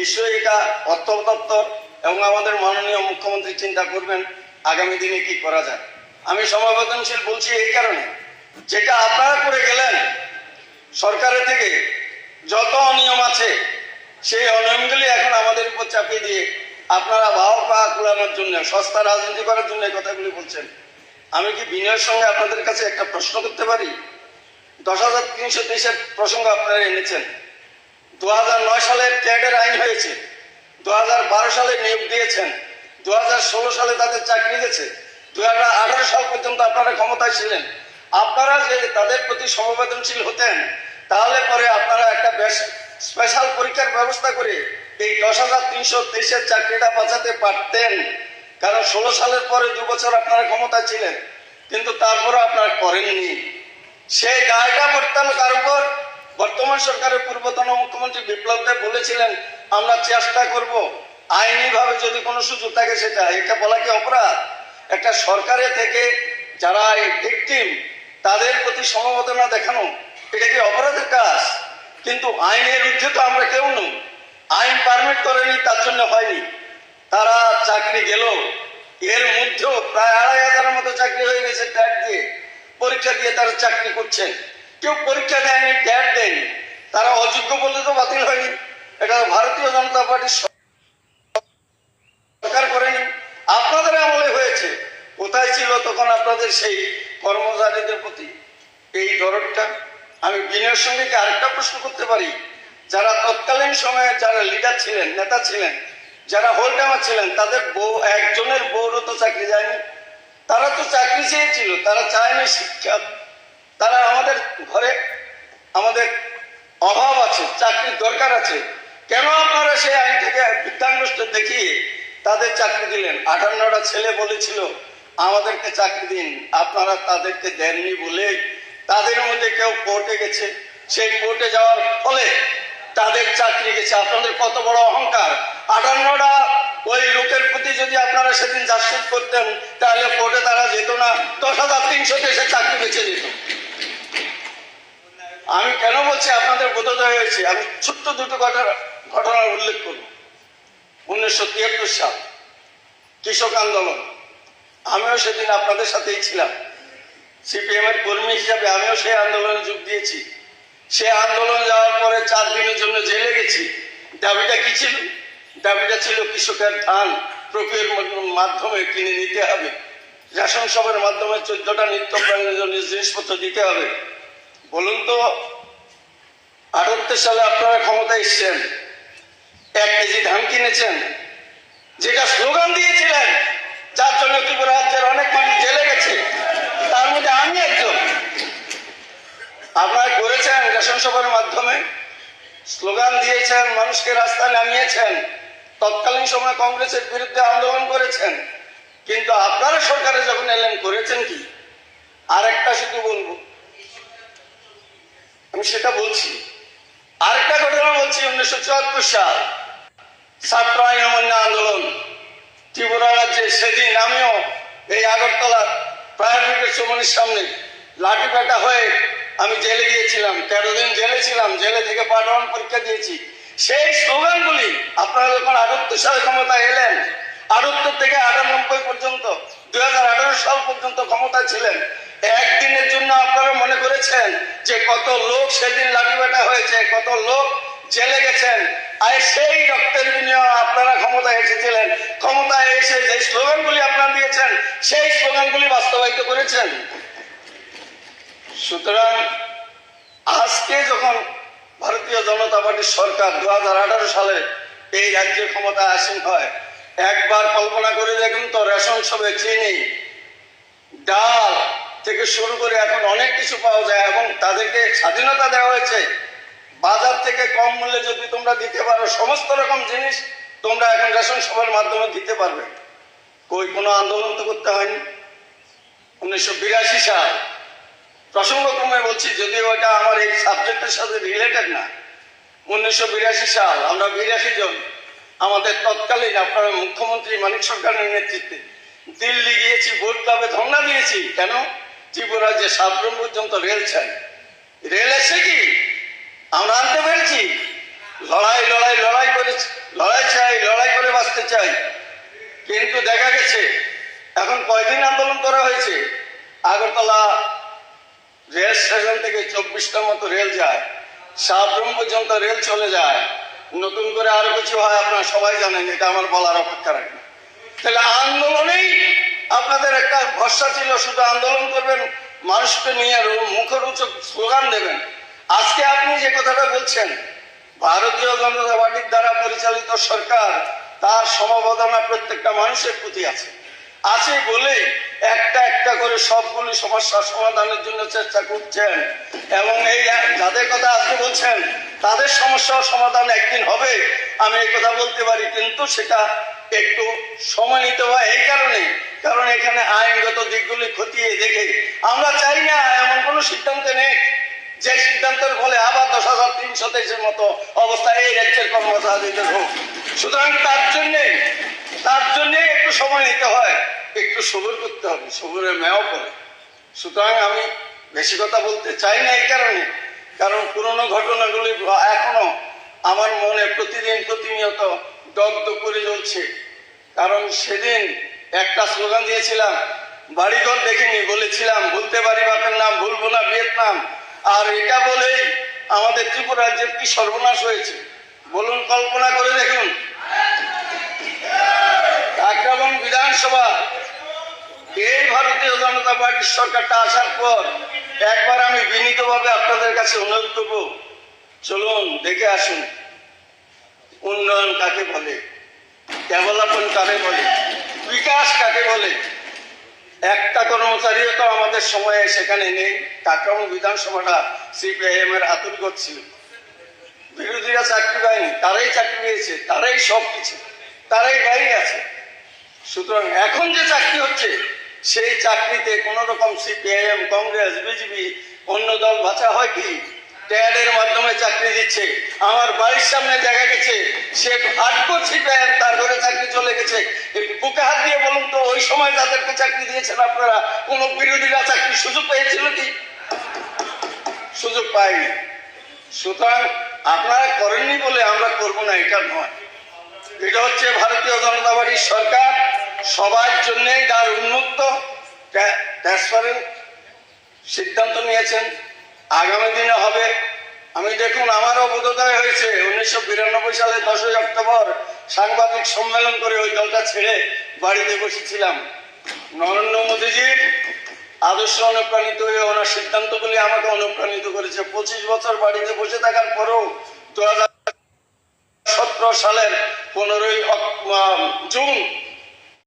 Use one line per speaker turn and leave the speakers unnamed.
নিশ্চয়ই এটা অর্থ দপ্তর এবং আমাদের মাননীয় মুখ্যমন্ত্রী চিন্তা করবেন আগামী দিনে কি করা যায়। আমি সমাবেদনশীল বলছি এই কারণে, যেটা আপনারা করে গেলেন সরকারের থেকে যত অনিয়ম আছে সেই অনিয়মগুলি এখন আমাদের উপর চাপিয়ে দিয়ে আপনারা ভাও পা কুলানোর জন্য, সস্তা রাজনীতি করার জন্য এই কথাগুলি বলছেন। আমি কি বিনয়ের সঙ্গে আপনাদের কাছে একটা প্রশ্ন করতে পারি? 10,323-এর প্রসঙ্গ আপনারা এনেছেন। 2009 সালে ট্যাডের আইন হয়েছে, 2012 সালে নিয়োগ দিয়েছেন, 2016 সালে তাদের চাকরি গেছে, 2018 সাল পর্যন্ত আপনারা ক্ষমতায় ছিলেন। আপনারা যে তাদের প্রতি সমবেদনশীল হতেন, তাহলে পরে আপনারা একটা স্পেশাল পরীক্ষার ব্যবস্থা করে এই 10,323-এর চাকরিটা বাঁচাতে পারতেন। কারণ 16 সালের পরে 2 বছর আপনারা ক্ষমতায় ছিলেন, কিন্তু তারপরে আপনারা করেননি। সেই দায়টা পড়তাম কার উপর? বর্তমান সরকারের পূর্বতন মুখ্যমন্ত্রী বিপ্লব দেব বলেছিলেন আমরা চেষ্টা করব আইনিভাবে যদি কোনো সুযোগ থাকে সেটা। এটা বলা কি অপরাধ? একটা সরকারে থেকে যারা এই ভিকটিম তাদের প্রতি সমবেদনা দেখানো, এটা কি অপরাধের কাজ? কিন্তু আইনের ঊর্ধ্বে তো আমরা কেউ নই। আইন পারমিট করেনি তার জন্য হয়নি। তারা চাকরি গেল, এর মধ্যেও প্রায় 2,500-এর মতো চাকরি হয়ে গেছে ট্যাট দিয়ে, পরীক্ষা দিয়ে তারা চাকরি করছেন। কেউ পরীক্ষা দেয়নি, ট্যাট দেয়নি, তারা অযোগ্য বলে তো বাতিল হয়নি। এটা ভারতীয় জনতা পার্টির সরকার করেনি, আপনাদের আমলে হয়েছে। কোথায় ছিল তখন আপনাদের সেই কর্মচারীদের প্রতি এই দরদটা? আমি বিনয়ের সঙ্গে কি আরেকটা প্রশ্ন করতে পারি? যারা তৎকালীন সময়ে যারা লিডার ছিলেন, নেতা ছিলেন, যারা হোলডামার ছিলেন, তাদের একজনের বউরও তো চাকরি যায়নি। তারা তো চাকরি চেয়েছিল, তারা চায়নি শিক্ষা। তারা আমাদের ঘরে আমাদের অভাব আছে, চাকরির দরকার আছে, কেন আপনারা সেই আইনটাকে বিজ্ঞানগ্রস্ত দেখিয়ে তাদের চাকরি দিলেন? 58টা ছেলে বলেছিল আমাদেরকে চাকরি দিন, আপনারা তাদেরকে দেননি বলে তাদের মধ্যে কেউ কোর্টে গেছে, সেই কোর্টে যাওয়ার ফলে তাদের চাকরি গেছে। আপনাদের কত বড় অহংকার! 58টা ওই লোকের প্রতি যদি আপনারা সেদিন জাস্টিস করতেন, তাহলে কোর্টে তারা যেত না, 10,323 চাকরি বেঁচে যেত। আমি কেন বলছি আপনাদের বোধোদয় হয়েছে? আমি ছোট্ট দুটো ঘটনার উল্লেখ করব। 1973 সাল কৃষক আন্দোলন, আমিও সেদিন আপনাদের সাথেই ছিলাম। সিপিএম এর কর্মী হিসাবে আমিও সেই আন্দোলনে যোগ দিয়েছি। সে আন্দোলন যাওয়ার পরে 4 দিনের জন্য জেলে গেছি। দাবিটা কি ছিল? দাবিটা ছিল কৃষকের ধান প্রক্রিয়ার মাধ্যমে কিনে নিতে হবে, রেশন শপের মাধ্যমে 14টা নিত্য প্রয়োজনীয় জিনিসপত্র দিতে হবে। বলুন তো, 78 সালে আপনারা ক্ষমতায় এসছেন, 1 কেজি ধান কিনেছেন, যেটা স্লোগান দিয়েছিলেন, যার জন্য ত্রিপুরা রাজ্যের অনেক মানুষ জেলে গেছে, তার মধ্যে আমি একজন। আপনারা করেছেন রেশন শপের মাধ্যমে, স্লোগান দিয়েছেন, মানুষকে রাস্তায় নামিয়েছেন, তৎকালীন সময় কংগ্রেসের বিরুদ্ধে আন্দোলন করেছেন, কিন্তু আপনারা সরকারে যখন এলেন করেছেন কি? আরেকটা শুধু বলবো, আমি সেটা বলছি। আরেকটা ঘটনা বলছি। 1974 সাল ছাত্র আইন অমান্য আন্দোলন ত্রিপুরা রাজ্যে, সেদিন আমিও এই আগরতলার প্রাইভেট চৌমনির সামনে লাঠিপেটা হয়ে আমি জেলে গিয়েছিলাম। 13 দিন জেলে ছিলাম, জেলে থেকে পার্ট 1 পরীক্ষা দিয়েছি। সেই স্লোগানগুলি আপনারা যখন 78 সালে ক্ষমতায় এলেন, 78 থেকে 98 পর্যন্ত, 2018 সাল পর্যন্ত ক্ষমতায় ছিলেন, একদিনের জন্য আপনারা মনে করেছেন যে কত লোক সেদিন লাঠিপেটা হয়েছে, কত লোক জেলে গেছেন, আর সেই রক্তের বিনিময়ে আপনারা ক্ষমতায় এসেছিলেন। ক্ষমতায় এসে যে স্লোগানগুলি আপনারা দিয়েছেন, সেই স্লোগানগুলি বাস্তবায়িত করেছেন। সুতরাং আজকে যখন ভারতীয় জনতা পার্টির সরকার 2018 সালে এই রাজ্যের ক্ষমতায় আসীন হয়, একবার কল্পনা করে দেখুন তো, রেশন শপে চিনি, ডাল থেকে শুরু করে এখন অনেক কিছু পাওয়া যায় এবং তাদেরকে স্বাধীনতা দেওয়া হয়েছে। বাজার থেকে কম মূল্যে যদি তোমরা দিতে পারো, সমস্ত রকম জিনিস তোমরা এখন রেশন শপের মাধ্যমে দিতে পারবে। কোনো আন্দোলন তো করতে হয়নি। 1982 সাল, প্রসঙ্গক্রমে বলছি, যদিও এটা আমার এই সাবজেক্টের সাথে রিলেটেড না। 1982 সাল আমরা 82 জন আমাদের তৎকালীন আপনার মুখ্যমন্ত্রী মানিক সরকারের নেতৃত্বে দিল্লি গিয়েছি, ভোট ক্লাবে ধর্ণা দিয়েছি। কেন? ত্রিপুরা যে সাবরুম পর্যন্ত রেল চাই। রেল এসে কি আমরা আনতে পেরেছি? লড়াই করে চাই, কিন্তু দেখা গেছে এখন কয়দিন আন্দোলন করা হয়েছে, আগরতলা রেল স্টেশন থেকে 24টার মতো রেল যায়, সাবরুম পর্যন্ত রেল চলে যায়, নতুন করে আরো কিছু হয় আপনারা সবাই জানেন, এটা আমার বলার অপেক্ষা রাখেন। তাহলে আন্দোলনেই আপনাদের একটা ভরসা ছিল, শুধু আন্দোলন করবেন, মানুষকে নিয়ে মুখরোচক স্লোগান দেবেন। আজকে আপনি যে কথাটা বলছেন, ভারতীয় জনতা পার্টির দ্বারা পরিচালিত সরকার, তার সমবেদনা প্রত্যেকটা মানুষের প্রতি আছে বলে একটা একটা করে সবগুলি সমস্যার সমাধানের জন্য চেষ্টা করছেন। এবং এই যাদের কথা আজকে বলছেন তাদের সমস্যা সমাধান একদিন হবে, আমি এই কথা বলতে পারি, কিন্তু সেটা একটু সময় নিতে হয়। এই কারণ এখানে আইনগত দিকগুলি খতিয়ে দেখে আমরা চাই না এমন কোনো সিদ্ধান্ত নেই যে সিদ্ধান্তের ফলে আবার 10,323-এর মতো অবস্থা এই রাজ্যের কর্মচারীদের হোক। সুতরাং তার জন্যে একটু সময় নিতে হয়, একটু সবুর করতে হবে, সবুরের মেয়াও করে। সুতরাং আমি বেশি কথা বলতে চাই না এই কারণ পুরনো ঘটনাগুলি এখনো আমার মনে প্রতিনিয়ত দগ্ধ করে জ্বলছে। কারণ সেদিন একটা স্লোগান দিয়েছিলাম, বাড়িঘর দেখিনি, বলেছিলাম ভুলতে পারি বাপের নাম, ভুলবো না ভিয়েতনাম। আর এটা বলেই আমাদের ত্রিপুরা রাজ্যের কি সর্বনাশ হয়েছে বলুন, কল্পনা করে দেখুন। কাকরাবন বিধানসভা এই ভারতীয় জনতা পার্টির সরকারটা আসার পর একবার আমি বিনীতভাবে আপনাদের কাছে অনুরোধ করবো, চলুন দেখে আসুন উন্নয়ন কাকে বলে, ডেভেলপমেন্ট কাকে বলে, বিকাশ কাকে বলে। একটা কর্মচারীও তো আমাদের সময়ে সেখানে নেই। কাকরাবন বিধানসভাটা সিপিআইএম এর হাতুড়ি করছিল, বিরোধীরা চাকরি পায়নি, তারাই চাকরি পেয়েছে, তারাই সব কিছু, তারাই বাইরে আছে। সুতরাং এখন যে চাকরি হচ্ছে সেই চাকরিতে কোন রকম সিপিআইএম, কংগ্রেস, বিজেপি, অন্য দল বাঁচা হয় কি? ট্যাডের মাধ্যমে চাকরি দিচ্ছে। আমার বাড়ির সামনে দেখা গেছে সে হার্ডকোর সিপিআইএম, তার ঘরে চাকরি চলে গেছে। বুকে হাত দিয়ে বলুন তো, ওই সময় যাদেরকে চাকরি দিয়েছেন আপনারা, কোন বিরোধীরা চাকরির সুযোগ পেয়েছিল কি? সুযোগ পায়নি। সুতরাং আপনারা করেননি বলে আমরা করবো না এটা নয়, এটা হচ্ছে ভারতীয় জনতা পার্টির সরকার সবার জন্যই দ্বার উন্মুক্ত। ট্রান্সফারের সিদ্ধান্ত নিয়েছেন, আগামী দিনে হবে। আমি দেখুন, আমারও বোধোদয় হয়েছে 1992 সালে 10ই অক্টোবর সাংবাদিক সম্মেলন করে ওই দলটা ছেড়ে বাড়িতে বসেছিলাম। নরেন্দ্র মোদীজির আদর্শ অনুপ্রাণিত হয়ে ওনার সিদ্ধান্তগুলি আমাকে অনুপ্রাণিত করেছে। 25 বছর বাড়িতে বসে থাকার পরেও 2017 সালের 15ই জুন